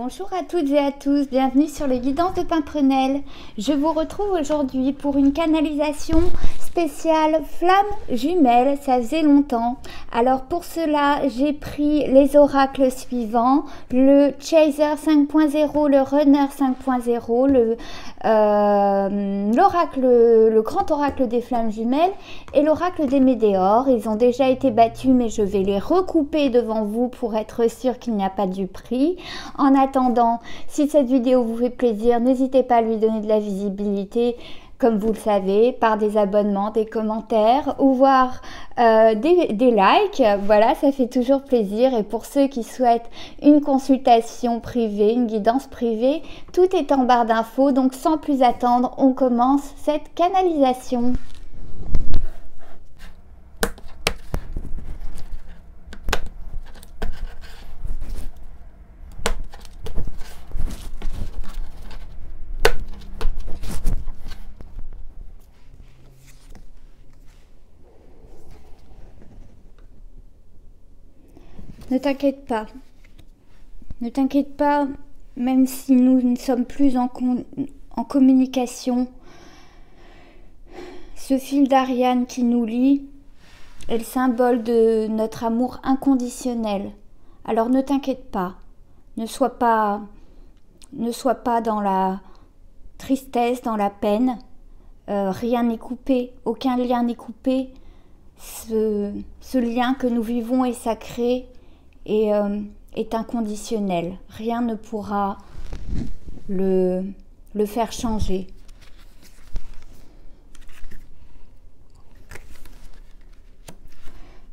Bonjour à toutes et à tous, bienvenue sur les guidances de Pimprenelle. Je vous retrouve aujourd'hui pour une canalisation spéciale flamme jumelle, ça faisait longtemps. Alors pour cela, j'ai pris les oracles suivants, le Chaser 5.0, le Runner 5.0, le grand oracle des flammes jumelles et l'oracle des météores. Ils ont déjà été battus, mais je vais les recouper devant vous pour être sûr qu'il n'y a pas du prix. En attendant, si cette vidéo vous fait plaisir, n'hésitez pas à lui donner de la visibilité, comme vous le savez, par des abonnements, des commentaires ou voire des likes. Voilà, ça fait toujours plaisir. Et pour ceux qui souhaitent une consultation privée, une guidance privée, tout est en barre d'infos. Donc sans plus attendre, on commence cette canalisation. Ne t'inquiète pas. Ne t'inquiète pas, même si nous ne sommes plus en communication. Ce fil d'Ariane qui nous lie est le symbole de notre amour inconditionnel. Alors ne t'inquiète pas. Ne sois pas dans la tristesse, dans la peine. Rien n'est coupé, aucun lien n'est coupé. Ce lien que nous vivons est sacré et est inconditionnel. Rien ne pourra le faire changer.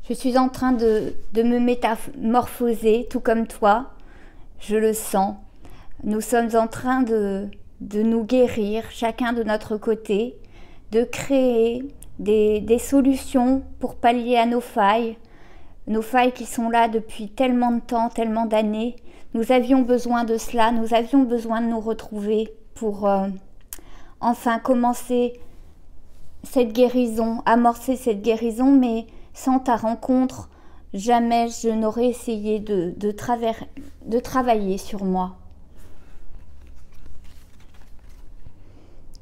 Je suis en train de me métamorphoser, tout comme toi. Je le sens. Nous sommes en train de nous guérir, chacun de notre côté, de créer des solutions pour pallier à nos failles qui sont là depuis tellement de temps, tellement d'années. Nous avions besoin de cela, nous avions besoin de nous retrouver pour enfin commencer cette guérison, amorcer cette guérison, mais sans ta rencontre, jamais je n'aurais essayé de travailler sur moi.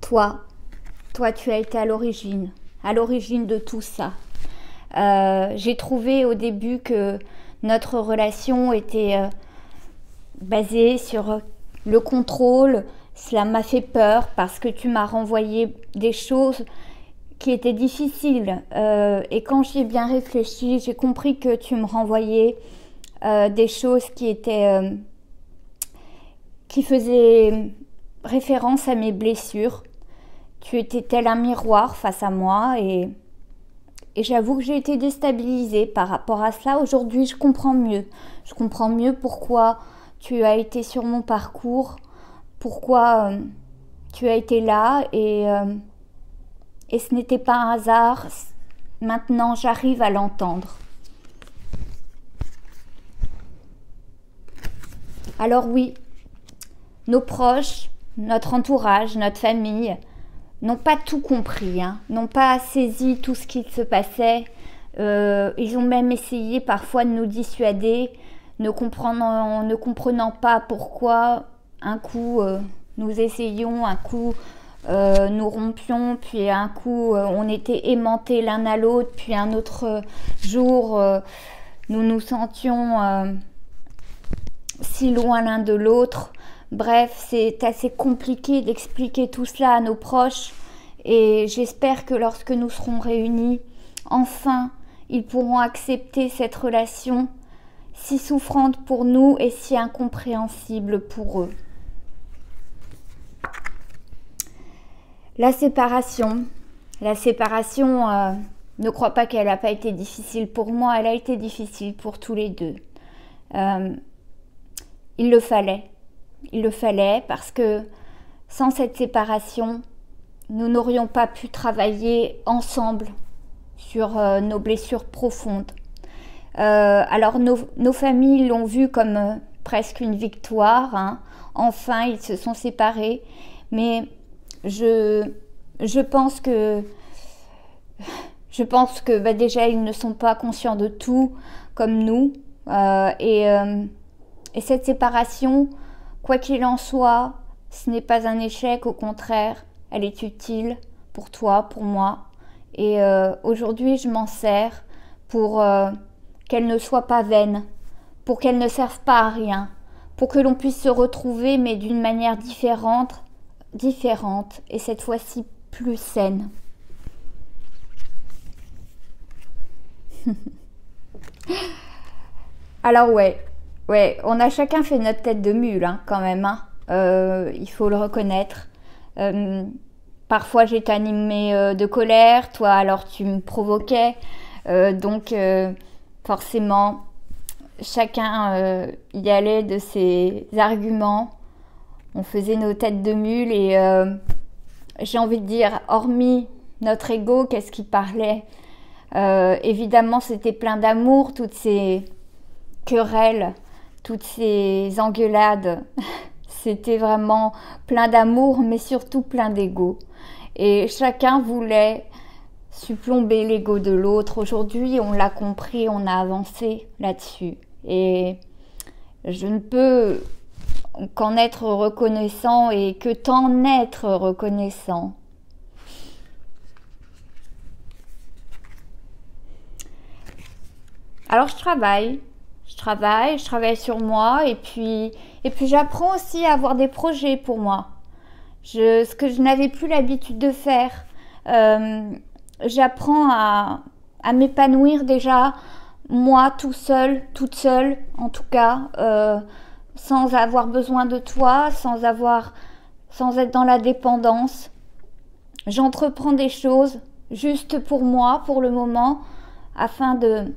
Toi, tu as été à l'origine de tout ça. J'ai trouvé au début que notre relation était basée sur le contrôle. Cela m'a fait peur parce que tu m'as renvoyé des choses qui étaient difficiles. Et quand j'y ai bien réfléchi, j'ai compris que tu me renvoyais des choses qui faisaient référence à mes blessures. Tu étais tel un miroir face à moi et j'avoue que j'ai été déstabilisée par rapport à cela. Aujourd'hui, je comprends mieux. Je comprends mieux pourquoi tu as été sur mon parcours, pourquoi tu as été là et ce n'était pas un hasard. Maintenant, j'arrive à l'entendre. Alors oui, nos proches, notre entourage, notre famille n'ont pas tout compris, n'ont pas saisi tout ce qui se passait. Ils ont même essayé parfois de nous dissuader, ne comprenant pas pourquoi un coup nous essayions, un coup nous rompions, puis un coup on était aimantés l'un à l'autre, puis un autre jour nous nous sentions si loin l'un de l'autre. Bref, c'est assez compliqué d'expliquer tout cela à nos proches et j'espère que lorsque nous serons réunis, enfin, ils pourront accepter cette relation si souffrante pour nous et si incompréhensible pour eux. La séparation, ne crois pas qu'elle n'a pas été difficile pour moi, elle a été difficile pour tous les deux. Il le fallait parce que sans cette séparation, nous n'aurions pas pu travailler ensemble sur nos blessures profondes. Alors nos familles l'ont vu comme presque une victoire. Enfin, ils se sont séparés. Mais je pense que déjà, ils ne sont pas conscients de tout comme nous. Et cette séparation Quoi qu'il en soit, ce n'est pas un échec, au contraire, elle est utile pour toi, pour moi. Et aujourd'hui, je m'en sers pour qu'elle ne soit pas vaine, pour qu'elle ne serve pas à rien, pour que l'on puisse se retrouver, mais d'une manière différente, et cette fois-ci plus saine. Alors ouais, on a chacun fait notre tête de mule hein, quand même, hein. Il faut le reconnaître. Parfois j'étais animée de colère, toi alors tu me provoquais, donc forcément chacun y allait de ses arguments, on faisait nos têtes de mule et j'ai envie de dire, hormis notre ego, qu'est-ce qui parlait? Évidemment c'était plein d'amour, toutes ces querelles, toutes ces engueulades, c'était vraiment plein d'amour mais surtout plein d'ego. Et chacun voulait supplomber l'ego de l'autre. Aujourd'hui, on l'a compris, on a avancé là-dessus. Et je ne peux qu'en être reconnaissant et que t'en être reconnaissant. Alors je travaille sur moi et puis j'apprends aussi à avoir des projets pour moi. Ce que je n'avais plus l'habitude de faire. J'apprends à m'épanouir déjà, moi toute seule en tout cas, sans avoir besoin de toi, sans être dans la dépendance. J'entreprends des choses juste pour moi, pour le moment, afin de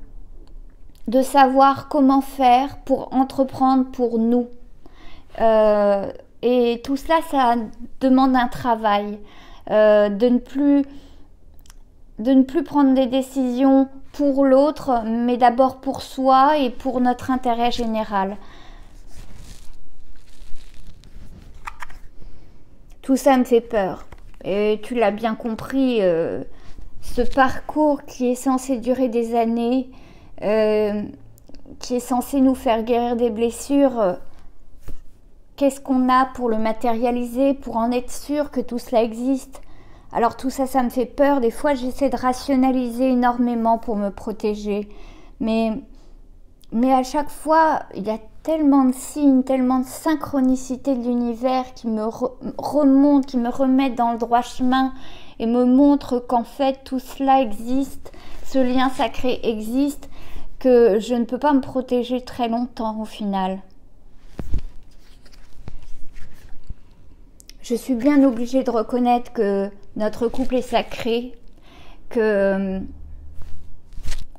savoir comment faire pour entreprendre pour nous. Et tout cela, ça demande un travail, de ne plus prendre des décisions pour l'autre, mais d'abord pour soi et pour notre intérêt général. Tout ça me fait peur. Et tu l'as bien compris, ce parcours qui est censé durer des années, qui est censé nous faire guérir des blessures, qu'est-ce qu'on a pour le matérialiser, pour en être sûr que tout cela existe? Alors tout ça, ça me fait peur. Des fois, j'essaie de rationaliser énormément pour me protéger. Mais à chaque fois, il y a tellement de signes, tellement de synchronicité de l'univers qui me remontent, qui me remettent dans le droit chemin et me montrent qu'en fait, tout cela existe, ce lien sacré existe, que je ne peux pas me protéger très longtemps au final. Je suis bien obligée de reconnaître que notre couple est sacré, que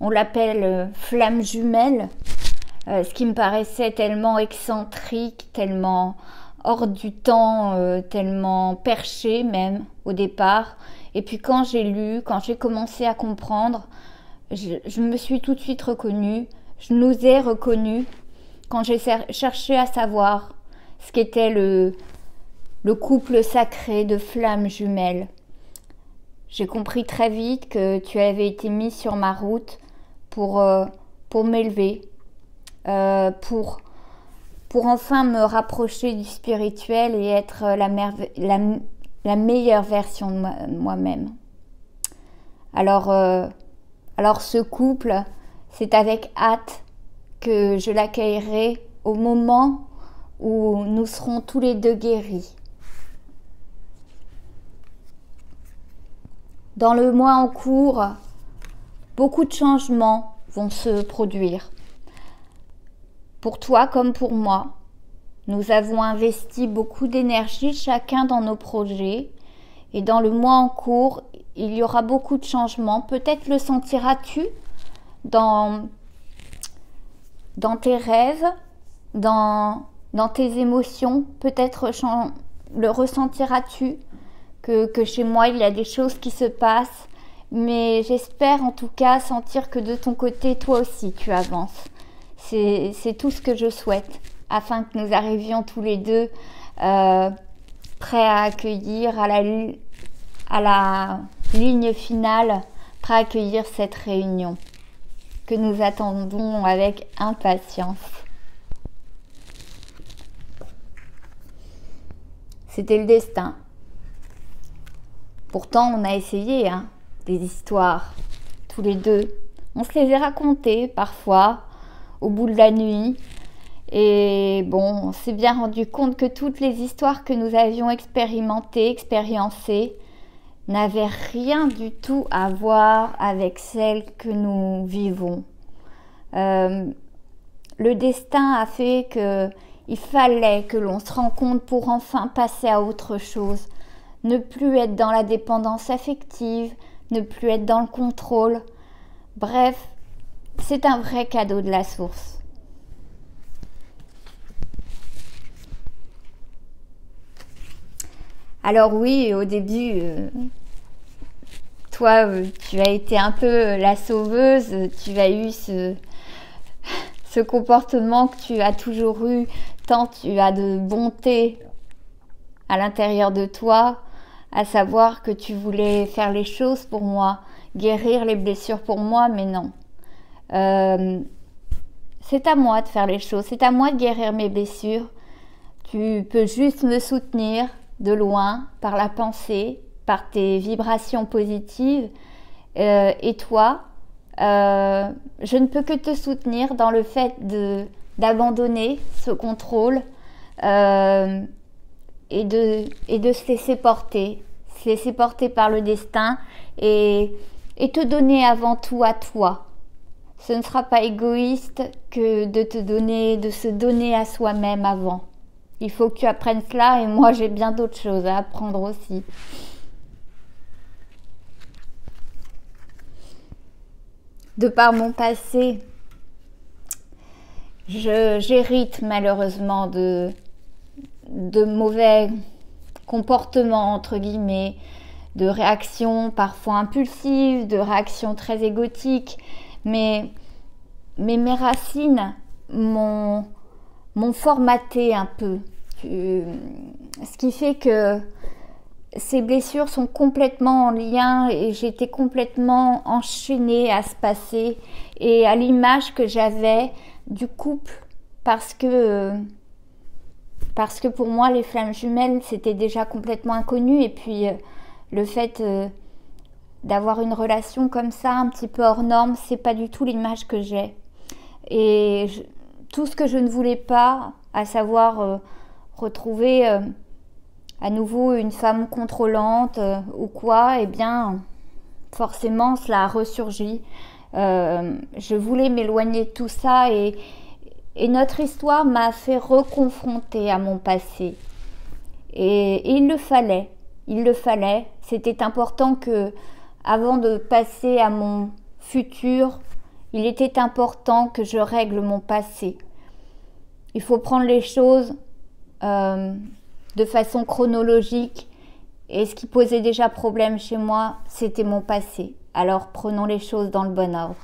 on l'appelle flamme jumelle, ce qui me paraissait tellement excentrique, tellement hors du temps, tellement perché même au départ. Et puis quand j'ai lu, quand j'ai commencé à comprendre, je me suis tout de suite reconnue, je nous ai reconnus quand j'ai cherché à savoir ce qu'était le couple sacré de flammes jumelles. J'ai compris très vite que tu avais été mis sur ma route pour m'élever, pour enfin me rapprocher du spirituel et être la meilleure version de moi-même. Alors ce couple, c'est avec hâte que je l'accueillerai au moment où nous serons tous les deux guéris. Dans le mois en cours, beaucoup de changements vont se produire. Pour toi comme pour moi, nous avons investi beaucoup d'énergie chacun dans nos projets et dans le mois en cours, il y aura beaucoup de changements. Peut-être le sentiras-tu dans tes rêves, dans tes émotions, peut-être le ressentiras-tu que chez moi il y a des choses qui se passent, mais j'espère en tout cas sentir que de ton côté toi aussi tu avances. C'est tout ce que je souhaite afin que nous arrivions tous les deux prêts à accueillir à la ligne finale, prêts à accueillir cette réunion que nous attendons avec impatience. C'était le destin. Pourtant, on a essayé, hein, des histoires, tous les deux. On se les a racontées parfois, au bout de la nuit. Et bon, on s'est bien rendu compte que toutes les histoires que nous avions expériencées, n'avaient rien du tout à voir avec celles que nous vivons. Le destin a fait qu'il fallait que l'on se rencontre pour enfin passer à autre chose. Ne plus être dans la dépendance affective, ne plus être dans le contrôle. Bref, c'est un vrai cadeau de la source. Alors oui, au début, toi, tu as été un peu la sauveuse, tu as eu ce comportement que tu as toujours eu, tant tu as de bonté à l'intérieur de toi, à savoir que tu voulais faire les choses pour moi, guérir les blessures pour moi, mais non. C'est à moi de faire les choses, c'est à moi de guérir mes blessures. Tu peux juste me soutenir de loin, par la pensée, par tes vibrations positives. Et toi, je ne peux que te soutenir dans le fait d'abandonner ce contrôle et de se laisser porter par le destin et te donner avant tout à toi. Ce ne sera pas égoïste que de se donner à soi-même avant. Il faut que tu apprennes cela et moi j'ai bien d'autres choses à apprendre aussi. De par mon passé, j'hérite malheureusement de mauvais comportements, entre guillemets, de réactions parfois impulsives, de réactions très égotiques, mais mes racines m'ont formaté un peu. Ce qui fait que ces blessures sont complètement en lien et j'étais complètement enchaînée à ce passé et à l'image que j'avais du couple parce que pour moi les flammes jumelles c'était déjà complètement inconnu et puis le fait d'avoir une relation comme ça un petit peu hors norme, c'est pas du tout l'image que j'ai et tout ce que je ne voulais pas, à savoir retrouver à nouveau une femme contrôlante ou quoi, eh bien forcément cela a ressurgi. Je voulais m'éloigner de tout ça et notre histoire m'a fait reconfronter à mon passé. Et il le fallait. C'était important que, avant de passer à mon futur, il était important que je règle mon passé. Il faut prendre les choses de façon chronologique et ce qui posait déjà problème chez moi, c'était mon passé. Alors prenons les choses dans le bon ordre.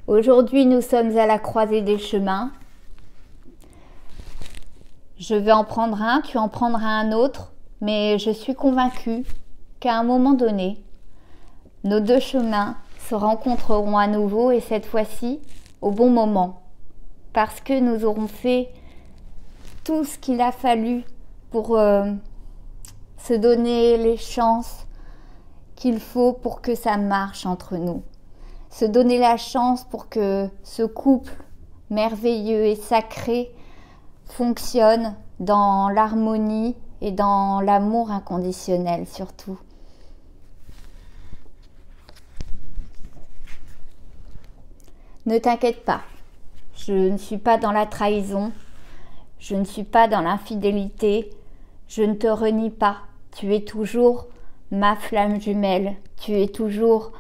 Aujourd'hui, nous sommes à la croisée des chemins. Je vais en prendre un, tu en prendras un autre, mais je suis convaincue qu'à un moment donné, nos deux chemins se rencontreront à nouveau et cette fois-ci au bon moment. Parce que nous aurons fait tout ce qu'il a fallu pour se donner les chances qu'il faut pour que ça marche entre nous. Se donner la chance pour que ce couple merveilleux et sacré fonctionne dans l'harmonie et dans l'amour inconditionnel surtout. Ne t'inquiète pas, je ne suis pas dans la trahison, je ne suis pas dans l'infidélité, je ne te renie pas. Tu es toujours ma flamme jumelle, tu es toujours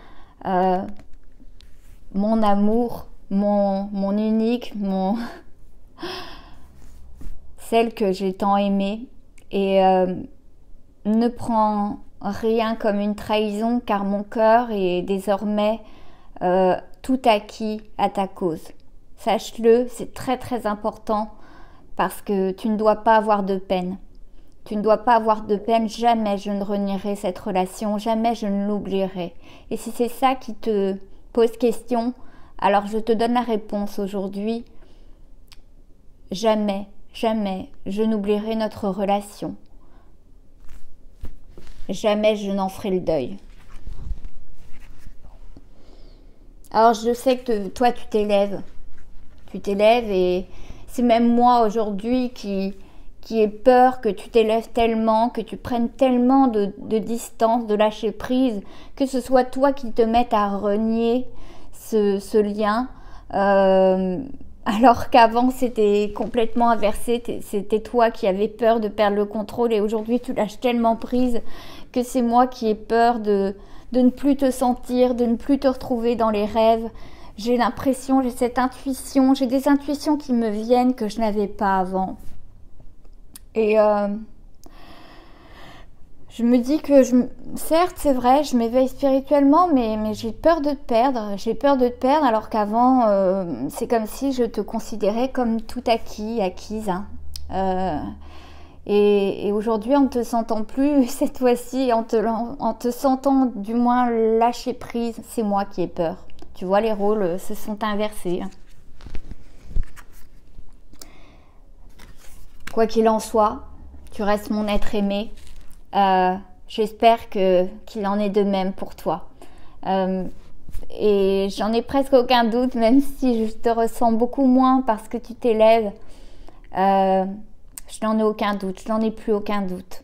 mon amour, mon unique, celle que j'ai tant aimée. Et ne prends rien comme une trahison car mon cœur est désormais tout acquis à ta cause. Sache-le, c'est très très important parce que tu ne dois pas avoir de peine. Tu ne dois pas avoir de peine, jamais je ne renierai cette relation, jamais je ne l'oublierai. Et si c'est ça qui te pose question, alors je te donne la réponse aujourd'hui. Jamais jamais je n'oublierai notre relation. Jamais je n'en ferai le deuil. Alors je sais que toi tu t'élèves et c'est même moi aujourd'hui qui ai peur que tu t'élèves tellement, que tu prennes tellement de distance, de lâcher prise, que ce soit toi qui te mettes à renier ce lien, alors qu'avant c'était complètement inversé, c'était toi qui avais peur de perdre le contrôle et aujourd'hui tu lâches tellement prise que c'est moi qui ai peur de ne plus te sentir, de ne plus te retrouver dans les rêves. J'ai l'impression, j'ai cette intuition, j'ai des intuitions qui me viennent que je n'avais pas avant. Et je me dis que, certes, c'est vrai, je m'éveille spirituellement, mais j'ai peur de te perdre. J'ai peur de te perdre alors qu'avant, c'est comme si je te considérais comme tout acquise. Hein. Et aujourd'hui, en ne te sentant plus, cette fois-ci, en te sentant du moins lâcher prise, c'est moi qui ai peur. Tu vois, les rôles se sont inversés. Quoi qu'il en soit, tu restes mon être aimé. J'espère qu'il en est de même pour toi. Et j'en ai presque aucun doute, même si je te ressens beaucoup moins parce que tu t'élèves. Je n'en ai aucun doute, je n'en ai plus aucun doute.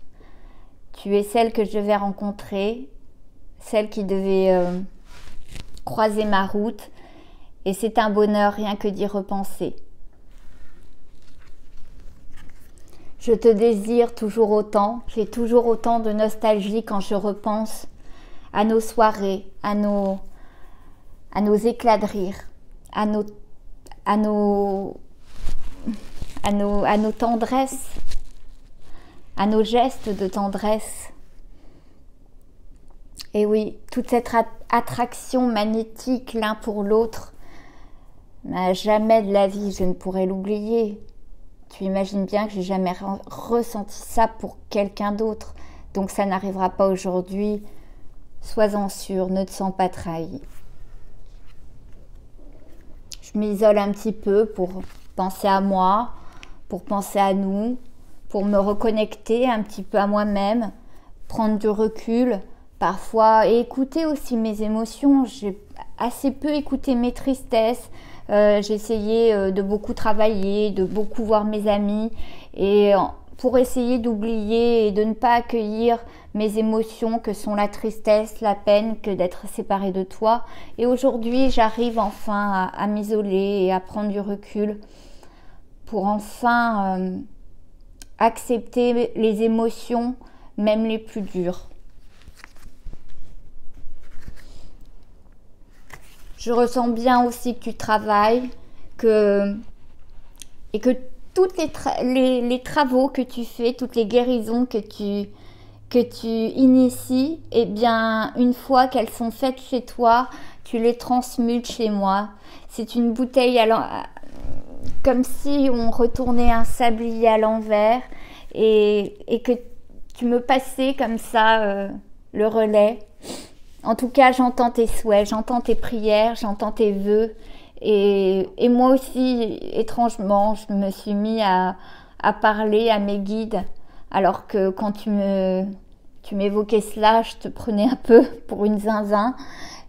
Tu es celle que je devais rencontrer, celle qui devait croiser ma route, et c'est un bonheur rien que d'y repenser. Je te désire toujours autant, j'ai toujours autant de nostalgie quand je repense à nos soirées, à nos éclats de rire, à nos tendresses, à nos gestes de tendresse. Et oui, toute cette attraction magnétique l'un pour l'autre, jamais de la vie je ne pourrais l'oublier. Tu imagines bien que j'ai jamais ressenti ça pour quelqu'un d'autre. Donc ça n'arrivera pas aujourd'hui. Sois-en sûr, ne te sens pas trahi. Je m'isole un petit peu pour penser à moi, pour penser à nous, pour me reconnecter un petit peu à moi-même, prendre du recul, parfois, et écouter aussi mes émotions. J'ai assez peu écouté mes tristesses. J'ai essayé de beaucoup travailler, de beaucoup voir mes amis, et pour essayer d'oublier et de ne pas accueillir mes émotions que sont la tristesse, la peine, que d'être séparée de toi. Et aujourd'hui, j'arrive enfin à m'isoler et à prendre du recul pour enfin accepter les émotions, même les plus dures. Je ressens bien aussi que tu travailles, et que tous les travaux que tu fais, toutes les guérisons que tu inities, eh bien, une fois qu'elles sont faites chez toi, tu les transmutes chez moi. C'est une bouteille comme si on retournait un sablier à l'envers et que tu me passais comme ça le relais. En tout cas, j'entends tes souhaits, j'entends tes prières, j'entends tes vœux. Et moi aussi, étrangement, je me suis mis à parler à mes guides. Alors que quand tu m'évoquais cela, je te prenais un peu pour une zinzin.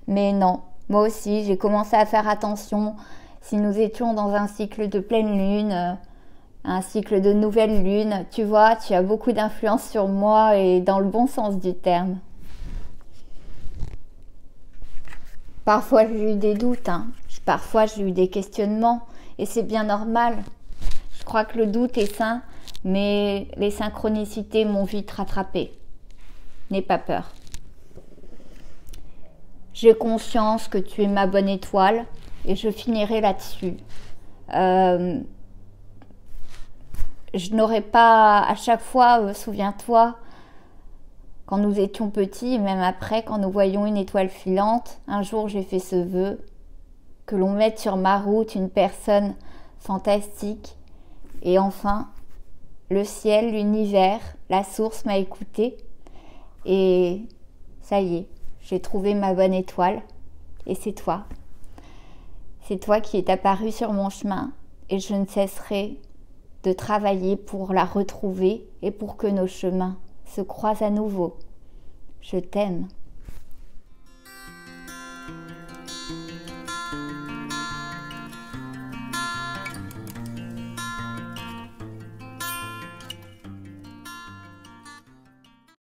Mais non, moi aussi, j'ai commencé à faire attention. Si nous étions dans un cycle de pleine lune, un cycle de nouvelle lune, tu vois, tu as beaucoup d'influence sur moi et dans le bon sens du terme. Parfois j'ai eu des doutes, parfois j'ai eu des questionnements et c'est bien normal. Je crois que le doute est sain, mais les synchronicités m'ont vite rattrapé. N'aie pas peur. J'ai conscience que tu es ma bonne étoile et je finirai là-dessus. Je n'aurais pas à chaque fois, souviens-toi, quand nous étions petits et même après, quand nous voyions une étoile filante, un jour j'ai fait ce vœu, que l'on mette sur ma route une personne fantastique. Et enfin, le ciel, l'univers, la source m'a écouté. Et ça y est, j'ai trouvé ma bonne étoile. Et c'est toi. C'est toi qui es apparu sur mon chemin. Et je ne cesserai de travailler pour la retrouver et pour que nos chemins se croisent à nouveau. Je t'aime.